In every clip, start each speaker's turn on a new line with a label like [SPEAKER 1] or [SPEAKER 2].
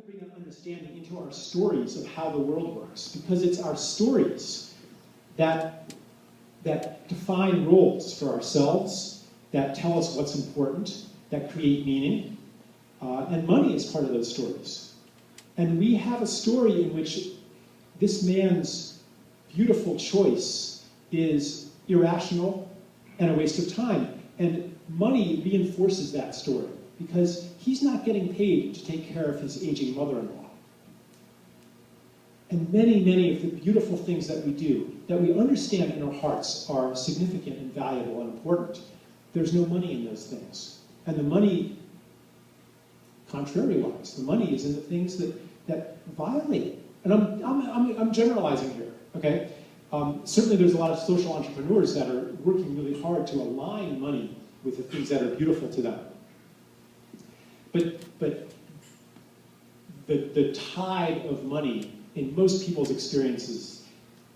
[SPEAKER 1] bring an understanding into our stories of how the world works, because it's our stories that define roles for ourselves, that tell us what's important, that create meaning, and money is part of those stories. And we have a story in which this man's beautiful choice is irrational and a waste of time. And money reinforces that story, because he's not getting paid to take care of his aging mother-in-law. And many, many of the beautiful things that we do, that we understand in our hearts are significant and valuable and important, there's no money in those things. And the money, contrary-wise, the money is in the things that violate. And I'm generalizing here, okay? Certainly there's a lot of social entrepreneurs that are working really hard to align money with the things that are beautiful to them. But the tide of money in most people's experiences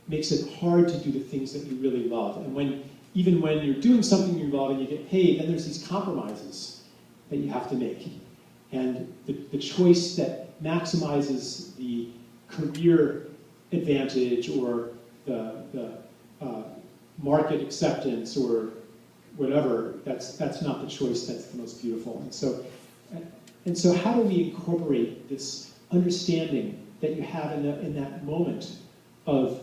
[SPEAKER 1] makes it hard to do the things that you really love. And even when you're doing something you love and you get paid, then there's these compromises that you have to make. And the choice that maximizes the career advantage or the market acceptance or whatever, that's not the choice that's the most beautiful. And so how do we incorporate this understanding that you have in that moment of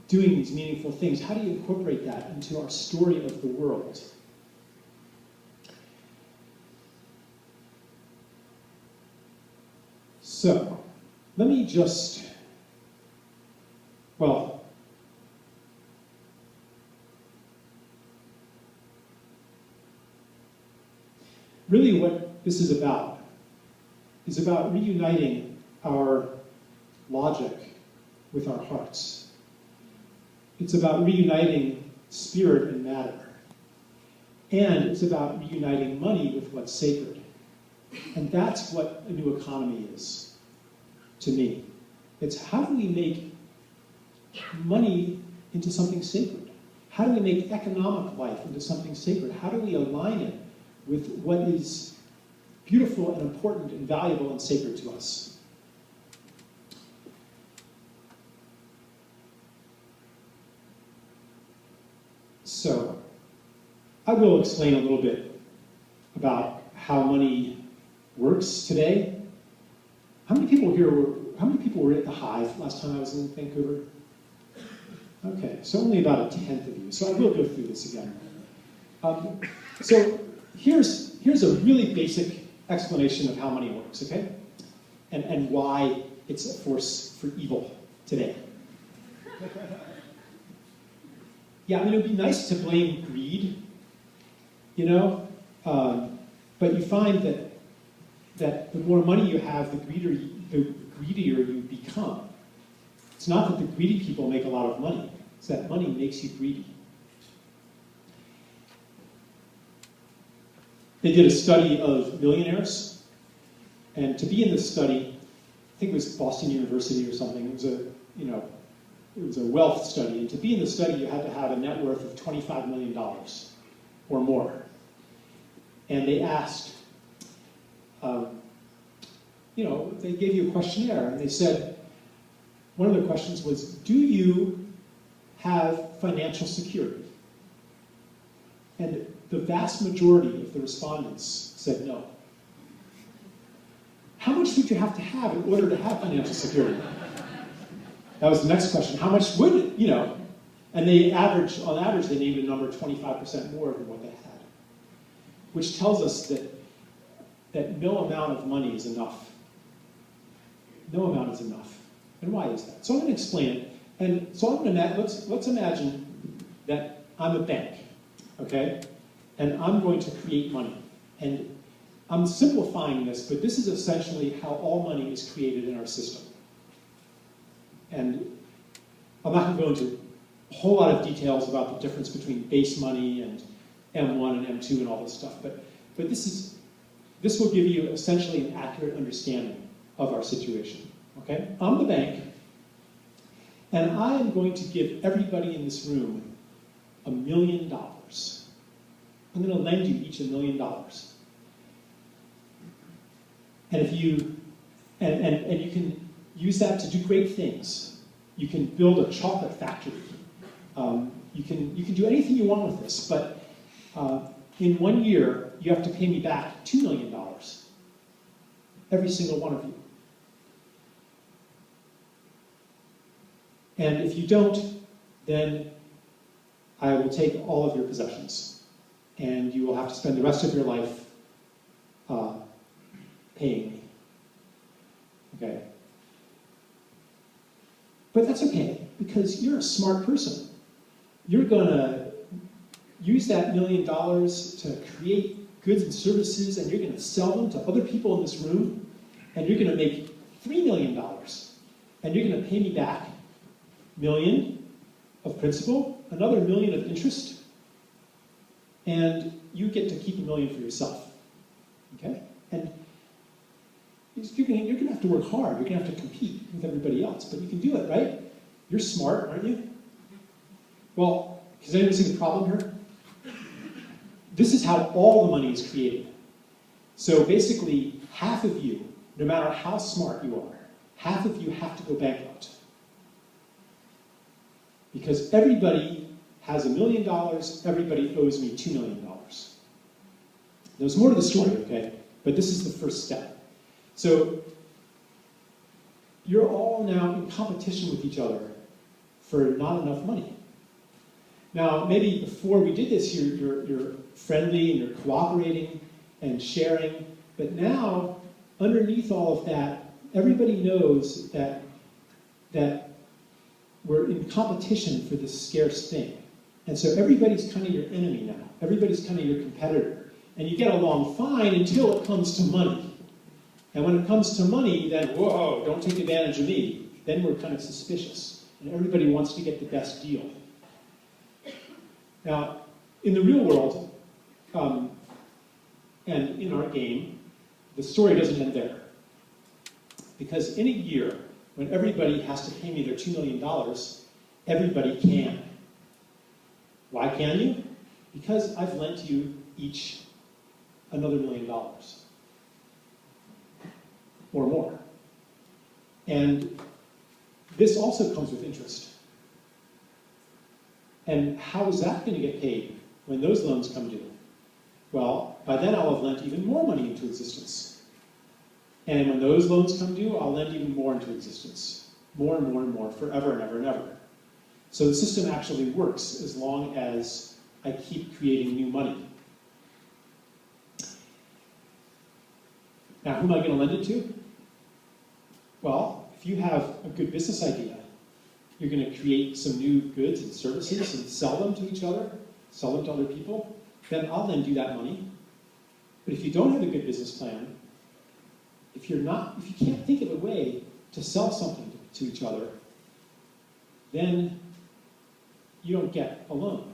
[SPEAKER 1] doing these meaningful things? How do you incorporate that into our story of the world? So, let me just, well, really what this is about reuniting our logic with our hearts. It's about reuniting spirit and matter. And it's about reuniting money with what's sacred. And that's what a new economy is, to me. It's how do we make money into something sacred? How do we make economic life into something sacred? How do we align it with what is beautiful and important and valuable and sacred to us? So, I will explain a little bit about how money works today. How many people were at the Hive last time I was in Vancouver? Okay, so only about a tenth of you. So I will go through this again. So here's a really basic explanation of how money works, okay? And why it's a force for evil today. Yeah, I mean, it would be nice to blame greed, you know? But you find that the more money you have, the greedier you become. It's not that the greedy people make a lot of money, it's that money makes you greedy. They did a study of millionaires, and to be in this study, I think it was Boston University or something, it was a wealth study, and to be in the study you had to have a net worth of $25 million or more. And they asked, they gave you a questionnaire, and they said, one of the questions was, do you have financial security? And the vast majority of the respondents said no. How much would you have to have in order to have financial security? That was the next question. How much would it, And on average, they named a number 25% more than what they had, which tells us that no amount of money is enough. No amount is enough. And why is that? So I'm going to explain it. And so let's imagine that I'm a bank, okay? And I'm going to create money. And I'm simplifying this, but this is essentially how all money is created in our system. And I'm not going to go into a whole lot of details about the difference between base money and M1 and M2 and all this stuff, but this will give you essentially an accurate understanding of our situation, okay? I'm the bank, and I am going to give everybody in this room $1 million. I'm going to lend you each $1 million. And if you, and you can use that to do great things. You can build a chocolate factory. You can do anything you want with this, but in 1 year, you have to pay me back $2 million. Every single one of you. And if you don't, then I will take all of your possessions. And you will have to spend the rest of your life paying me. Okay? But that's okay, because you're a smart person. You're going to use that $1 million to create goods and services, and you're going to sell them to other people in this room, and you're going to make $3 million. And you're going to pay me back $1 million of principal, another $1 million of interest, and you get to keep $1 million for yourself. Okay? And you're going to have to work hard. You're going to have to compete with everybody else, but you can do it, right? You're smart, aren't you? Well, does anyone see the problem here? This is how all the money is created. So basically, half of you, no matter how smart you are, half of you have to go bankrupt. Because everybody has $1 million, everybody owes me $2 million. There's more to the story, okay? But this is the first step. So you're all now in competition with each other for not enough money. Now, maybe before we did this, you're friendly and you're cooperating and sharing, but now, underneath all of that, everybody knows that we're in competition for this scarce thing. And so everybody's kind of your enemy now. Everybody's kind of your competitor. And you get along fine until it comes to money. And when it comes to money, then, whoa, don't take advantage of me. Then we're kind of suspicious. And everybody wants to get the best deal. Now, in the real world, and in our game, the story doesn't end there. Because in a year, when everybody has to pay me their $2 million, everybody can. Why can you? Because I've lent you each another $1 million. Or more. And this also comes with interest. And how is that going to get paid when those loans come due? Well, by then I'll have lent even more money into existence. And when those loans come due, I'll lend even more into existence. More and more and more, forever and ever and ever. So the system actually works as long as I keep creating new money. Now, who am I going to lend it to? Well, if you have a good business idea, you're going to create some new goods and services and sell them to each other, sell them to other people, then I'll lend you that money. But if you don't have a good business plan, if you can't think of a way to sell something to each other, then you don't get a loan.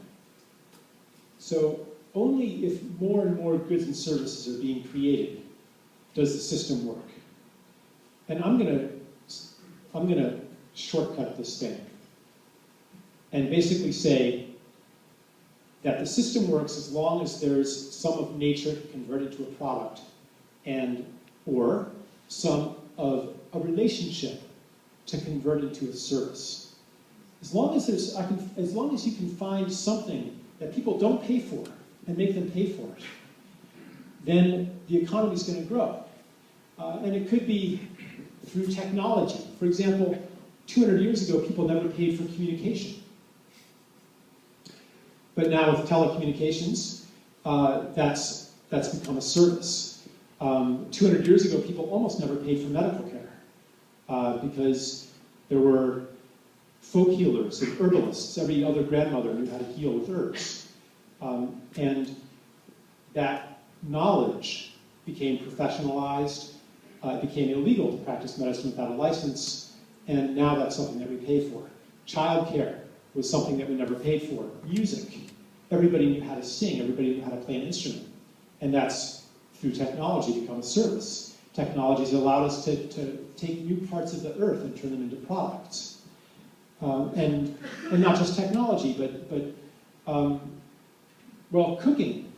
[SPEAKER 1] So only if more and more goods and services are being created does the system work. And I'm gonna shortcut this thing and basically say that the system works as long as there's some of nature converted to a product and or some of a relationship to convert into a service. As long as you can find something that people don't pay for and make them pay for it, then the economy is going to grow. And it could be through technology. For example, 200 years ago, people never paid for communication. But now with telecommunications, that's become a service. 200 years ago, people almost never paid for medical care because there were folk healers and herbalists. Every other grandmother knew how to heal with herbs. And that knowledge became professionalized. It became illegal to practice medicine without a license, and now that's something that we pay for. Childcare was something that we never paid for. Music. Everybody knew how to sing. Everybody knew how to play an instrument. And that's, through technology, become a service. Technology has allowed us to take new parts of the earth and turn them into products. And not just technology, but well, cooking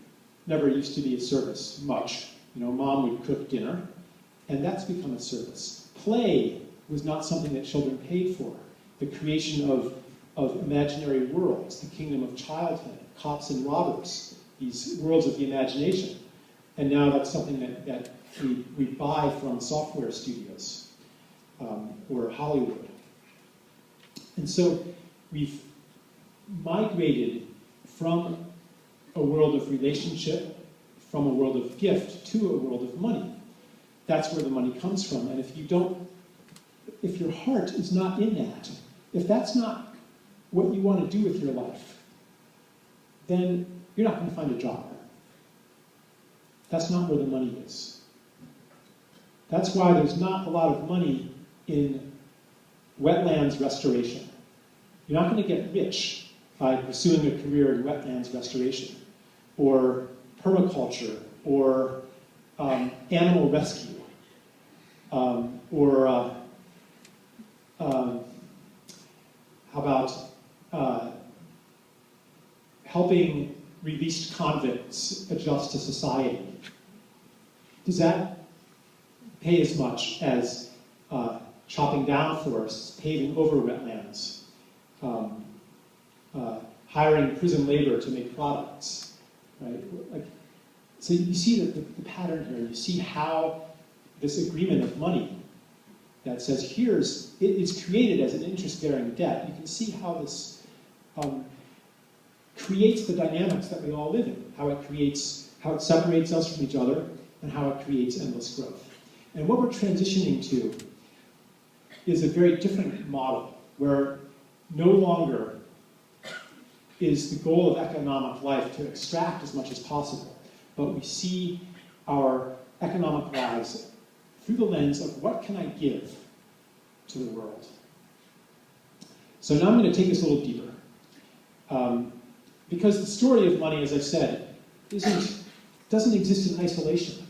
[SPEAKER 1] never used to be a service much. You know, mom would cook dinner, and that's become a service. Play was not something that children paid for. The creation of imaginary worlds, the kingdom of childhood, cops and robbers, these worlds of the imagination. And now that's something that we buy from software studios or Hollywood. And so we've migrated from a world of relationship, from a world of gift, to a world of money. That's where the money comes from. And if your heart is not in that, if that's not what you want to do with your life, then you're not going to find a job. That's not where the money is. That's why there's not a lot of money in wetlands restoration. You're not going to get rich by pursuing a career in wetlands restoration, or permaculture, or animal rescue, or how about helping released convicts adjust to society? Does that pay as much as chopping down forests, paving over wetlands, hiring prison labor to make products, right? So you see the pattern here. You see how this agreement of money that says it's created as an interest-bearing debt. You can see how this creates the dynamics that we all live in, how it separates us from each other, and how it creates endless growth. And what we're transitioning to is a very different model, where no longer is the goal of economic life to extract as much as possible, but we see our economic lives through the lens of what can I give to the world. So now I'm going to take this a little deeper. Because the story of money, as I said, doesn't exist in isolation,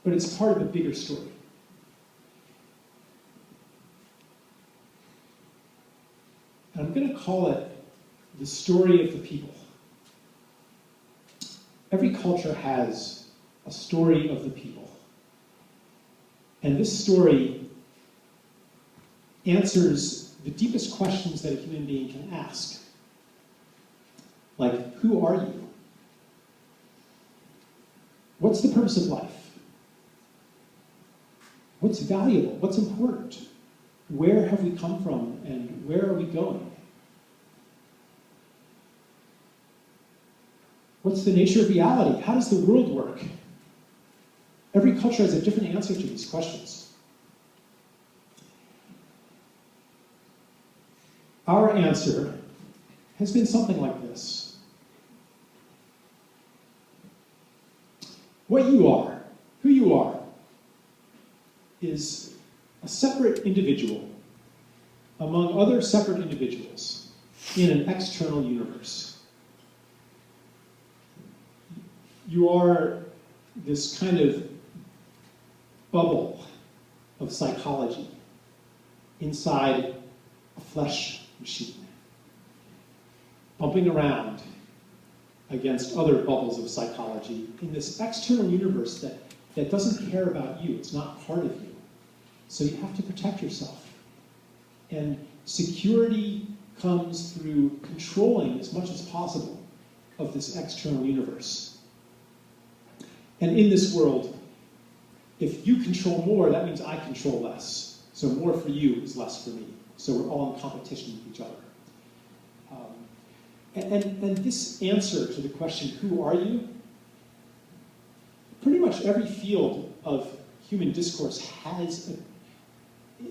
[SPEAKER 1] but it's part of a bigger story. And I'm going to call it the story of the people. Every culture has a story of the people. And this story answers the deepest questions that a human being can ask. Like, who are you? What's the purpose of life? What's valuable? What's important? Where have we come from and where are we going? What's the nature of reality? How does the world work? Every culture has a different answer to these questions. Our answer has been something like this. What you are, who you are, is a separate individual among other separate individuals in an external universe. You are this kind of bubble of psychology inside a flesh machine, bumping around against other bubbles of psychology in this external universe that doesn't care about you. It's not part of you. So you have to protect yourself. And security comes through controlling as much as possible of this external universe. And in this world, if you control more, that means I control less. So more for you is less for me. So we're all in competition with each other. And this answer to the question, who are you? Pretty much every field of human discourse has,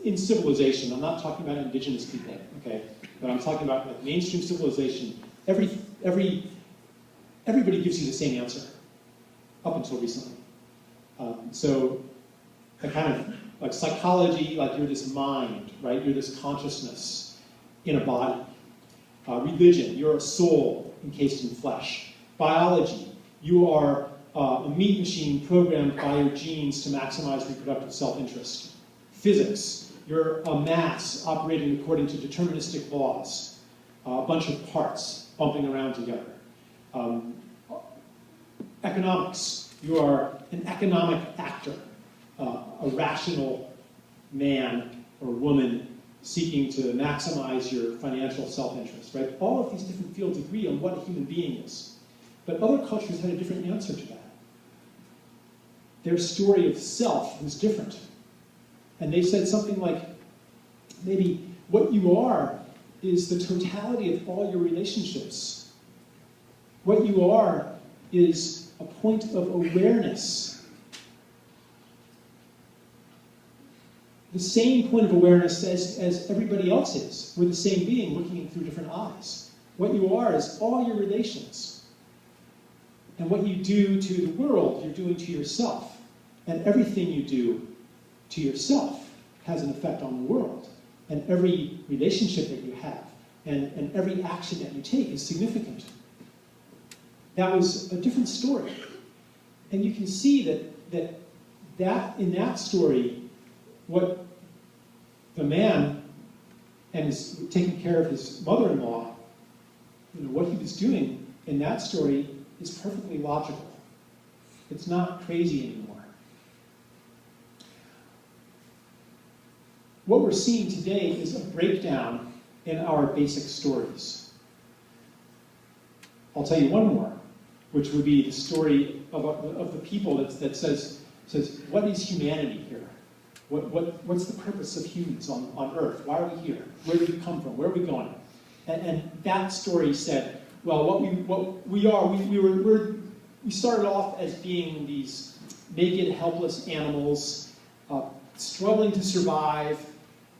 [SPEAKER 1] in civilization, I'm not talking about indigenous people, okay? But I'm talking about like mainstream civilization. Everybody gives you the same answer, up until recently. So a kind of like psychology, like you're this mind, right? You're this consciousness in a body. Religion, you're a soul encased in flesh. Biology, you are a meat machine programmed by your genes to maximize reproductive self-interest. Physics, you're a mass operating according to deterministic laws, a bunch of parts bumping around together. Economics, you are an economic actor a rational man or woman seeking to maximize your financial self-interest, right? All of these different fields agree on what a human being is. But other cultures had a different answer to that. Their story of self was different. And they said something like, maybe what you are is the totality of all your relationships. What you are is a point of awareness. The same point of awareness as everybody else is. We're the same being looking through different eyes. What you are is all your relations. And what you do to the world, you're doing to yourself. And everything you do to yourself has an effect on the world. And every relationship that you have and every action that you take is significant. That was a different story. And you can see that in that story, what the man and his taking care of his mother-in-law, what he was doing in that story is perfectly logical. It's not crazy anymore. What we're seeing today is a breakdown in our basic stories. I'll tell you one more, which would be the story of the people that says, what is humanity here? What's the purpose of humans on Earth? Why are we here? Where did we come from? Where are we going? And that story said, well, we started off as being these naked, helpless animals, struggling to survive,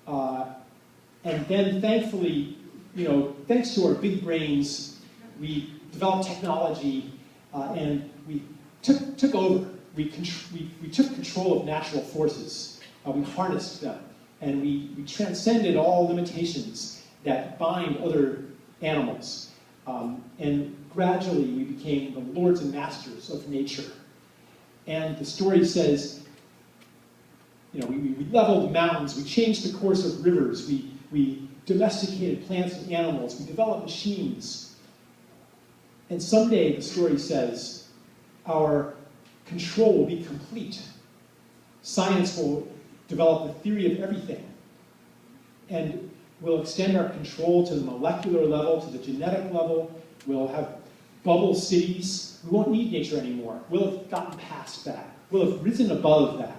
[SPEAKER 1] and then thankfully, thanks to our big brains, we developed technology, and we took over. We took control of natural forces. We harnessed them, and we transcended all limitations that bind other animals. And gradually, we became the lords and masters of nature. And the story says, we leveled mountains, we changed the course of rivers, we domesticated plants and animals, we developed machines. And someday, the story says, our control will be complete. Science will develop the theory of everything. And we'll extend our control to the molecular level, to the genetic level. We'll have bubble cities. We won't need nature anymore. We'll have gotten past that. We'll have risen above that.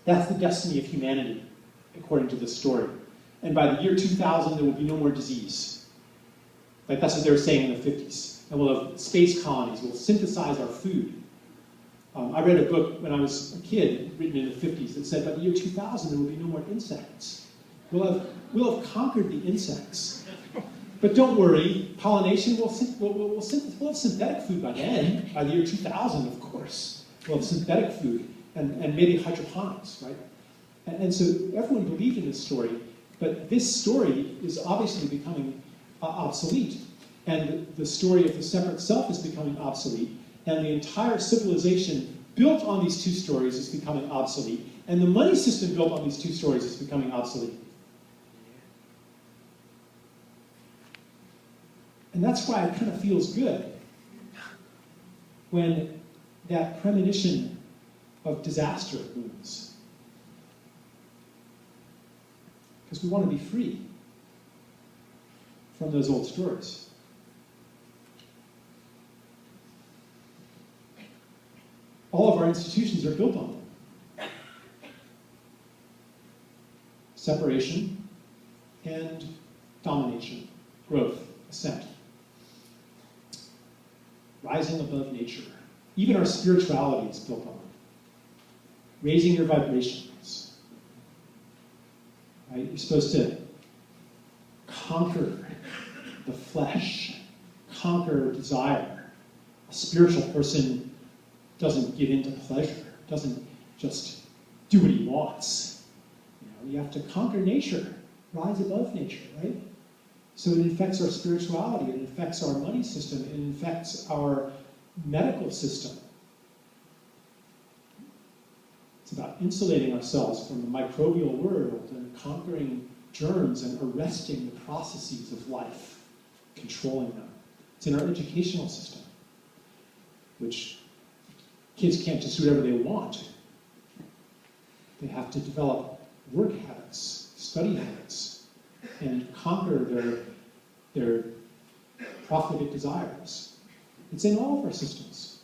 [SPEAKER 1] That's the destiny of humanity, according to this story. And by the year 2000, there will be no more disease. Like that's what they were saying in the 50s. And we'll have space colonies. We'll synthesize our food. I read a book when I was a kid, written in the 50s, that said by the year 2000, there will be no more insects. We'll have conquered the insects. But don't worry, pollination, we'll have synthetic food by then. By the year 2000, of course. We'll have synthetic food. And maybe hydroponics, right? And so everyone believed in this story, but this story is obviously becoming obsolete. And the story of the separate self is becoming obsolete. And the entire civilization built on these two stories is becoming obsolete. And the money system built on these two stories is becoming obsolete. And that's why it kind of feels good when that premonition of disaster looms. Because we want to be free from those old stories. All of our institutions are built on them. Separation and domination, growth, ascent. Rising above nature. Even our spirituality is built on them. Raising your vibrations. Right? You're supposed to conquer the flesh, conquer desire. A spiritual person doesn't give in to pleasure, doesn't just do what he wants. You have to conquer nature, rise above nature, right? So it affects our spirituality, it affects our money system, it affects our medical system. It's about insulating ourselves from the microbial world and conquering germs and arresting the processes of life, controlling them. It's in our educational system, which kids can't just do whatever they want. They have to develop work habits, study habits, and conquer their profligate desires. It's in all of our systems.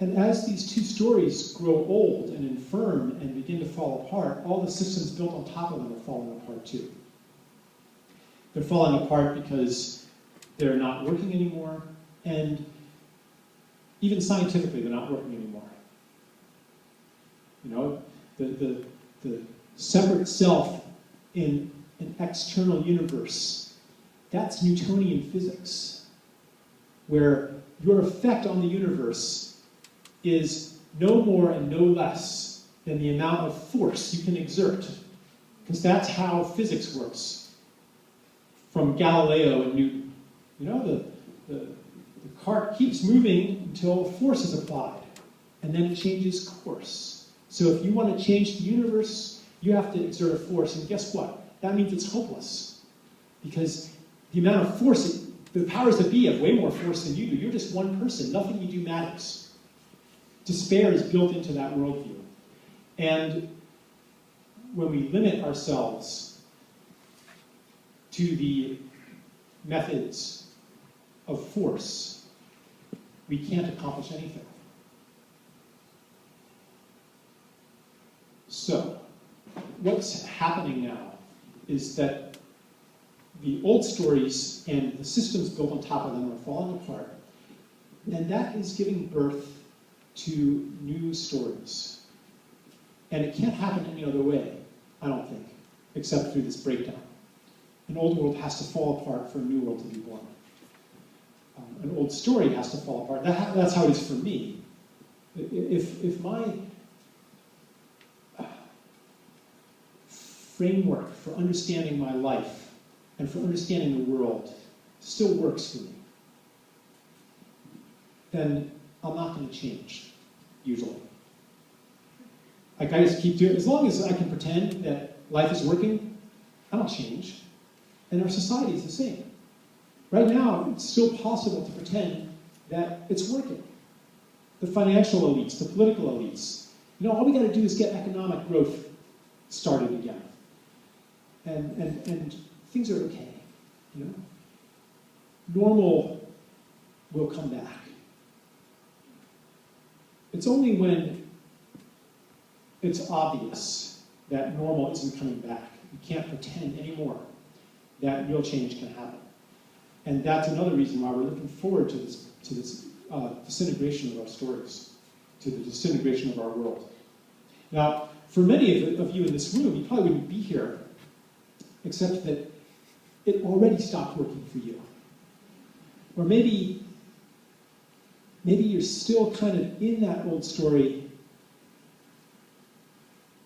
[SPEAKER 1] And as these two stories grow old and infirm and begin to fall apart, all the systems built on top of them are falling apart too. They're falling apart because they're not working anymore, and even scientifically, they're not working anymore. You know, the separate self in an external universe, that's Newtonian physics, where your effect on the universe is no more and no less than the amount of force you can exert, because that's how physics works. From Galileo and Newton, you know, the cart keeps moving until force is applied, and then it changes course. So if you want to change the universe, you have to exert a force, and guess what? That means it's hopeless, because the amount of force, the powers that be have way more force than you do. You're just one person. Nothing you do matters. Despair is built into that worldview. And when we limit ourselves to the methods of force, we can't accomplish anything. So, what's happening now is that the old stories and the systems built on top of them are falling apart, and that is giving birth to new stories. And it can't happen any other way, I don't think, except through this breakdown. An old world has to fall apart for a new world to be born. An old story has to fall apart. That's how it is for me. If my framework for understanding my life and for understanding the world still works for me, then I'm not going to change, usually. Like, I just keep doing it. As long as I can pretend that life is working, I don't change. And our society is the same. Right now, it's still possible to pretend that it's working. The financial elites, the political elites, you know, all we got to do is get economic growth started again. And things are okay, you know? Normal will come back. It's only when it's obvious that normal isn't coming back, you can't pretend anymore, that real change can happen. And that's another reason why we're looking forward to this disintegration of our stories, to the disintegration of our world. Now, for many of you in this room, you probably wouldn't be here, except that it already stopped working for you. Or maybe you're still kind of in that old story,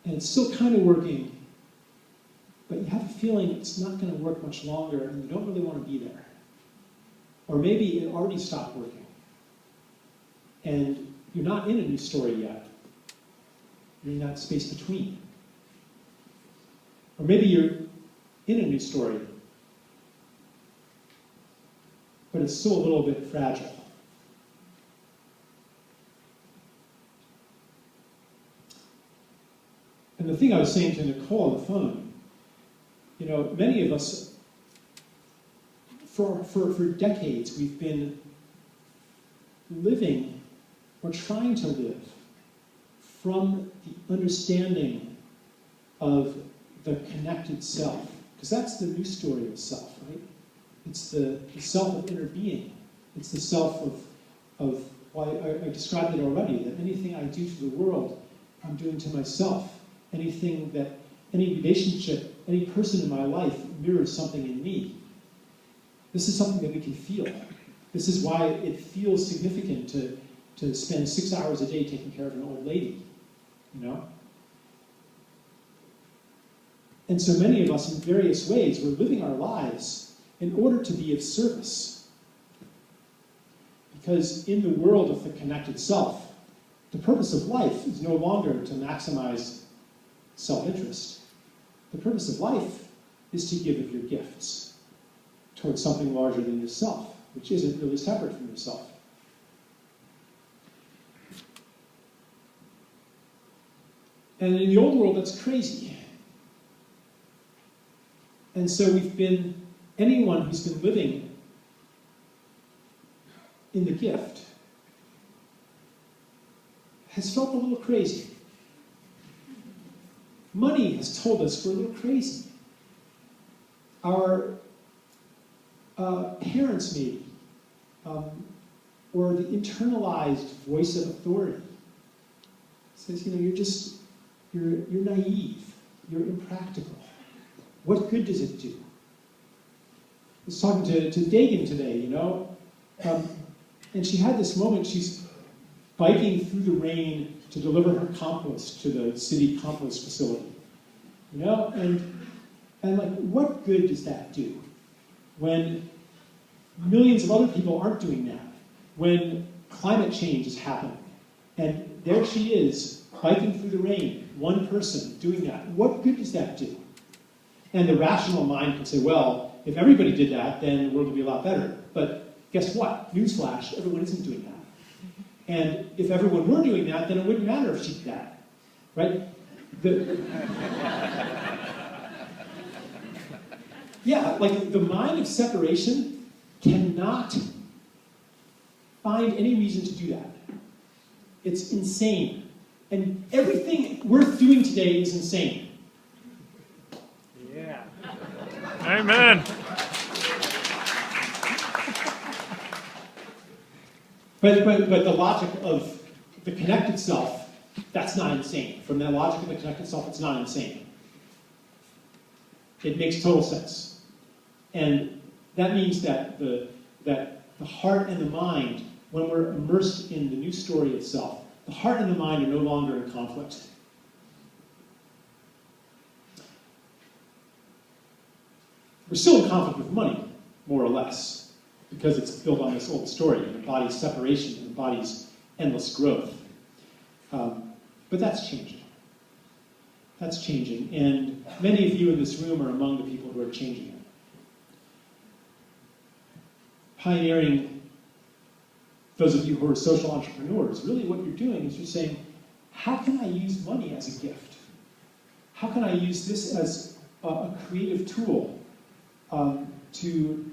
[SPEAKER 1] and it's still kind of working, but you have a feeling it's not going to work much longer, and you don't really want to be there. Or maybe it already stopped working, and you're not in a new story yet. You're in that space between. Or maybe you're in a new story, but it's still a little bit fragile. And the thing I was saying to Nicole on the phone, you know, many of us, for decades, we've been living or trying to live from the understanding of the connected self. Because that's the new story of self, right? It's the self of inner being. It's the self of well, I described it already, that anything I do to the world, I'm doing to myself. Anything that, any relationship, any person in my life mirrors something in me. This is something that we can feel. This is why it feels significant to spend 6 hours a day taking care of an old lady, you know? And so many of us, in various ways, we're living our lives in order to be of service. Because in the world of the connected self, the purpose of life is no longer to maximize self-interest. The purpose of life is to give of your gifts towards something larger than yourself, which isn't really separate from yourself. And in the old world, that's crazy. And so anyone who's been living in the gift has felt a little crazy. Money has told us we're a little crazy. Our parents maybe, or the internalized voice of authority says, you're naive, you're impractical. What good does it do? I was talking to Dagan today, and she had this moment. She's biking through the rain to deliver her compost to the city compost facility, and like, what good does that do when millions of other people aren't doing that? When climate change is happening, and there she is biking through the rain, one person doing that. What good does that do? And the rational mind can say, well, if everybody did that, then the world would be a lot better. But guess what? Newsflash, everyone isn't doing that. And if everyone were doing that, then it wouldn't matter if she did that, right? Yeah, like the mind of separation cannot find any reason to do that. It's insane. And everything worth doing today is insane.
[SPEAKER 2] Yeah. Amen.
[SPEAKER 1] But the logic of the connected self, that's not insane. From that logic of the connected self, it's not insane. It makes total sense. And that means that the heart and the mind, when we're immersed in the new story itself, the heart and the mind are no longer in conflict. We're still in conflict with money, more or less, because it's built on this old story. It embodies separation, it embodies endless growth. But that's changing. That's changing, and many of you in this room are among the people who are changing it. Pioneering, those of you who are social entrepreneurs, really what you're doing is you're saying, how can I use money as a gift? How can I use this as a creative tool to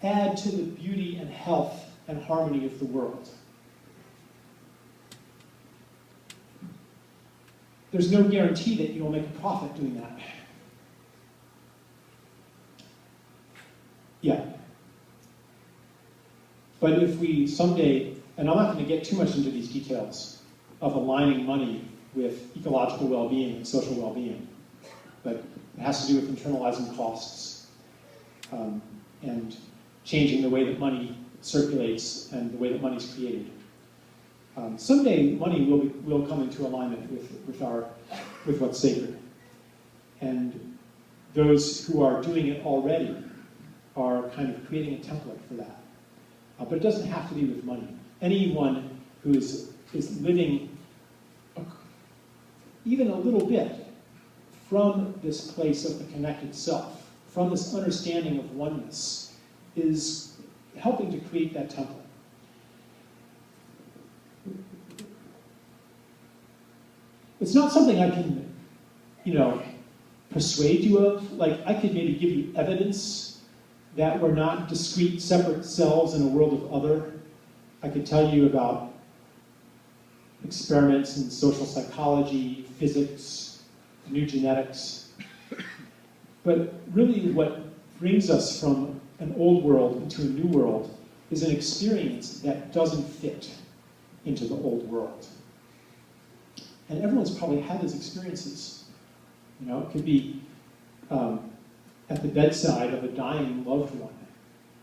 [SPEAKER 1] add to the beauty and health and harmony of the world? There's no guarantee that you'll make a profit doing that. Yeah. But if we someday, and I'm not going to get too much into these details of aligning money with ecological well-being and social well-being, but it has to do with internalizing costs and changing the way that money circulates and the way that money is created. Someday, money will come into alignment with what's sacred, and those who are doing it already are kind of creating a template for that. But it doesn't have to be with money. Anyone who is living even a little bit from this place of the connected self, from this understanding of oneness, is helping to create that template. It's not something I can, persuade you of. Like, I could maybe give you evidence that we're not discrete, separate selves in a world of other. I could tell you about experiments in social psychology, physics, new genetics. But really what brings us from an old world into a new world is an experience that doesn't fit into the old world. And everyone's probably had those experiences. It could be at the bedside of a dying loved one,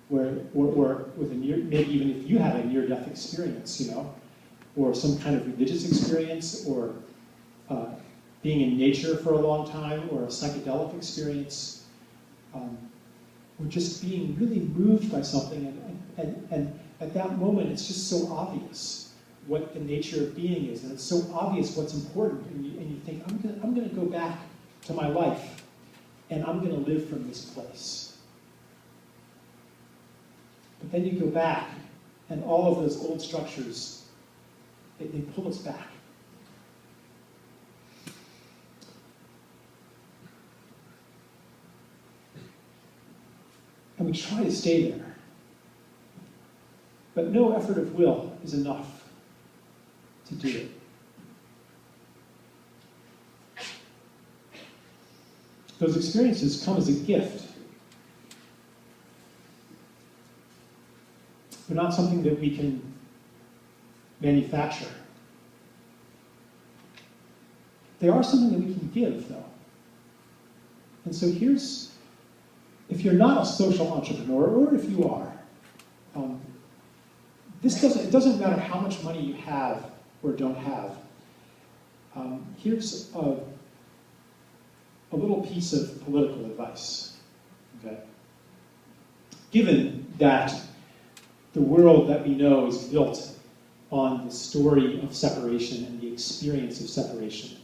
[SPEAKER 1] or with a near, maybe even if you had a near-death experience, or some kind of religious experience, or being in nature for a long time, or a psychedelic experience, or just being really moved by something, and at that moment it's just so obvious what the nature of being is, and it's so obvious what's important, and you think, I'm going to go back to my life, and I'm going to live from this place. But then you go back, and all of those old structures, they pull us back. and we try to stay there. But no effort of will is enough to do it. Those experiences come as a gift. They're not something that we can manufacture. They are something that we can give, though. And so here's, if you're not a social entrepreneur, or if you are, it doesn't matter how much money you have or don't have. Here's a little piece of political advice. Okay? Given that the world that we know is built on the story of separation and the experience of separation,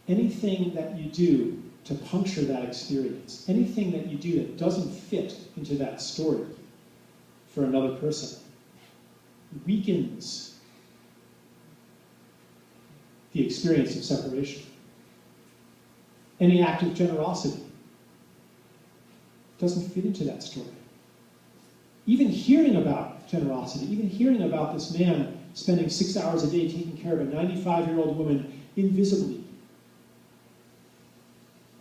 [SPEAKER 1] anything that you do to puncture that experience, anything that you do that doesn't fit into that story for another person, weakens the experience of separation. Any act of generosity doesn't fit into that story. Even hearing about generosity, even hearing about this man spending 6 hours a day taking care of a 95-year-old woman invisibly,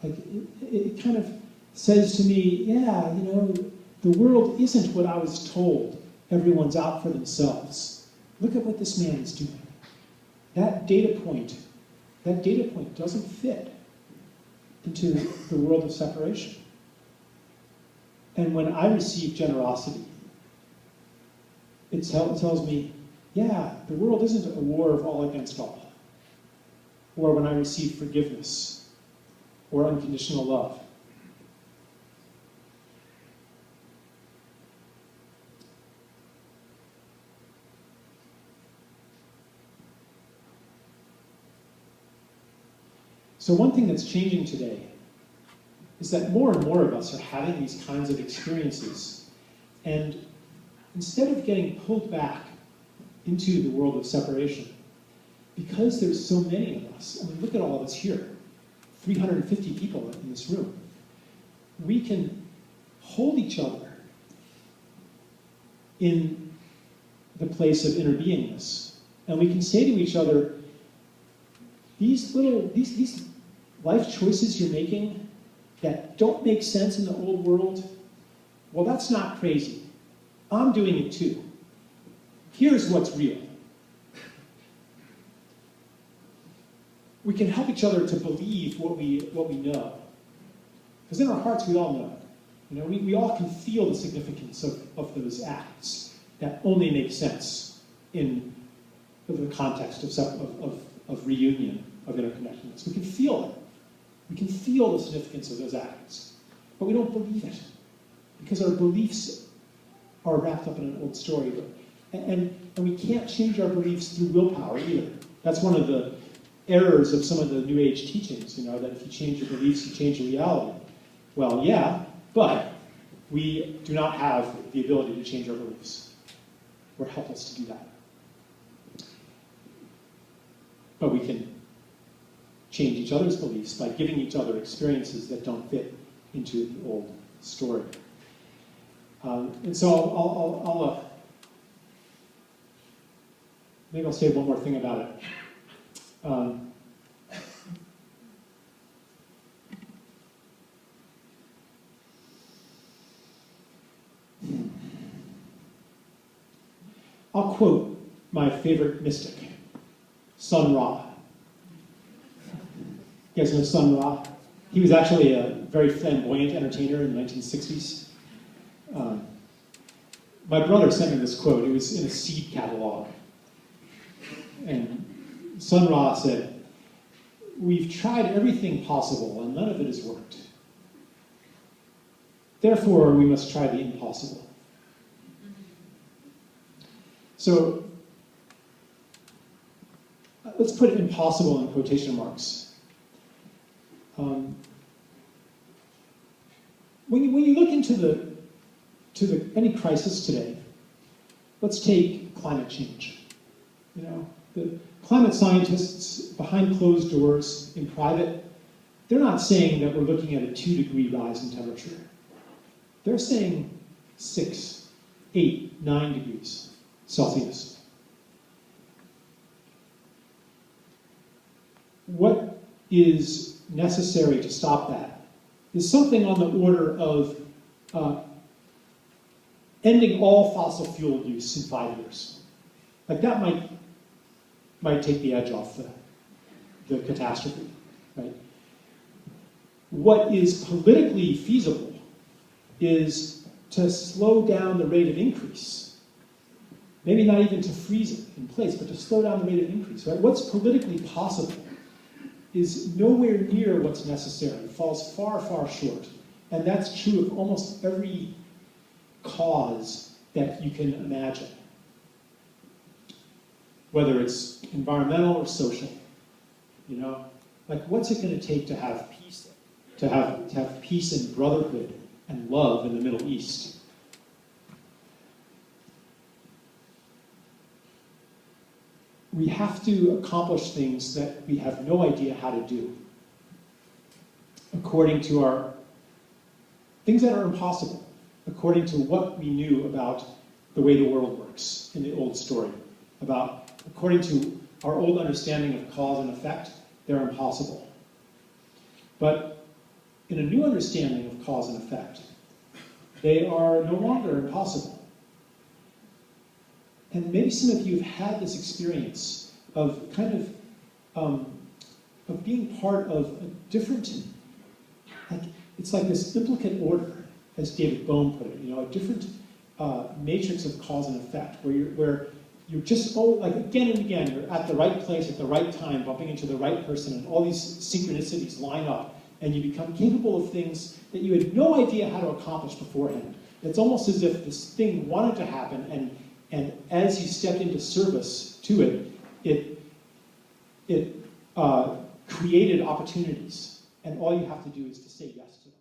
[SPEAKER 1] like it kind of says to me, yeah, you know, the world isn't what I was told. Everyone's out for themselves. Look at what this man is doing. That data point doesn't fit into the world of separation. And when I receive generosity, it tells me, yeah, the world isn't a war of all against all. Or when I receive forgiveness or unconditional love. So one thing that's changing today is that more and more of us are having these kinds of experiences, and instead of getting pulled back into the world of separation, because there's so many of us, I mean, look at all of us here, 350 people in this room, we can hold each other in the place of inner beingness, and we can say to each other, these life choices you're making that don't make sense in the old world, well, that's not crazy. I'm doing it too. Here's what's real. We can help each other to believe what we know. Because in our hearts, we all know it. You know, we all can feel the significance of those acts that only make sense in the context of reunion, of interconnectedness. We can feel it. We can feel the significance of those acts, but we don't believe it because our beliefs are wrapped up in an old story. And we can't change our beliefs through willpower either. That's one of the errors of some of the New Age teachings, you know, that if you change your beliefs, you change your reality. Well, yeah, but we do not have the ability to change our beliefs. We're helpless to do that. But we can change each other's beliefs by giving each other experiences that don't fit into the old story. And so maybe I'll say one more thing about it. I'll quote my favorite mystic, Sun Ra. You guys know Sun Ra? He was actually a very flamboyant entertainer in the 1960s. My brother sent me this quote. It was in a seed catalog. And Sun Ra said, "We've tried everything possible and none of it has worked. Therefore, we must try the impossible." So, let's put impossible in quotation marks. When you look into any crisis today, let's take climate change. You know, the climate scientists behind closed doors in private, they're not saying that we're looking at a 2-degree rise in temperature. They're saying 6, 8, 9 degrees Celsius. What is necessary to stop that is something on the order of ending all fossil fuel use in 5 years. Like that might take the edge off the catastrophe, right? What is politically feasible is to slow down the rate of increase. Maybe not even to freeze it in place, but to slow down the rate of increase, right? What's politically possible is nowhere near what's necessary. It falls far, far short. And that's true of almost every cause that you can imagine, whether it's environmental or social. You know, like what's it going to take to have peace, to have peace and brotherhood and love in the Middle East? We have to accomplish things that we have no idea how to do, according to our things that are impossible, according to what we knew about the way the world works in the old story, according to our old understanding of cause and effect, they're impossible. But in a new understanding of cause and effect, they are no longer impossible. And maybe some of you have had this experience of kind of being part of a different, like, it's like this implicate order, as David Bohm put it, you know, a different matrix of cause and effect, where you're just, like again and again, you're at the right place at the right time, bumping into the right person, and all these synchronicities line up, and you become capable of things that you had no idea how to accomplish beforehand. It's almost as if this thing wanted to happen, and as you stepped into service to it, it created opportunities, and all you have to do is to say yes to them.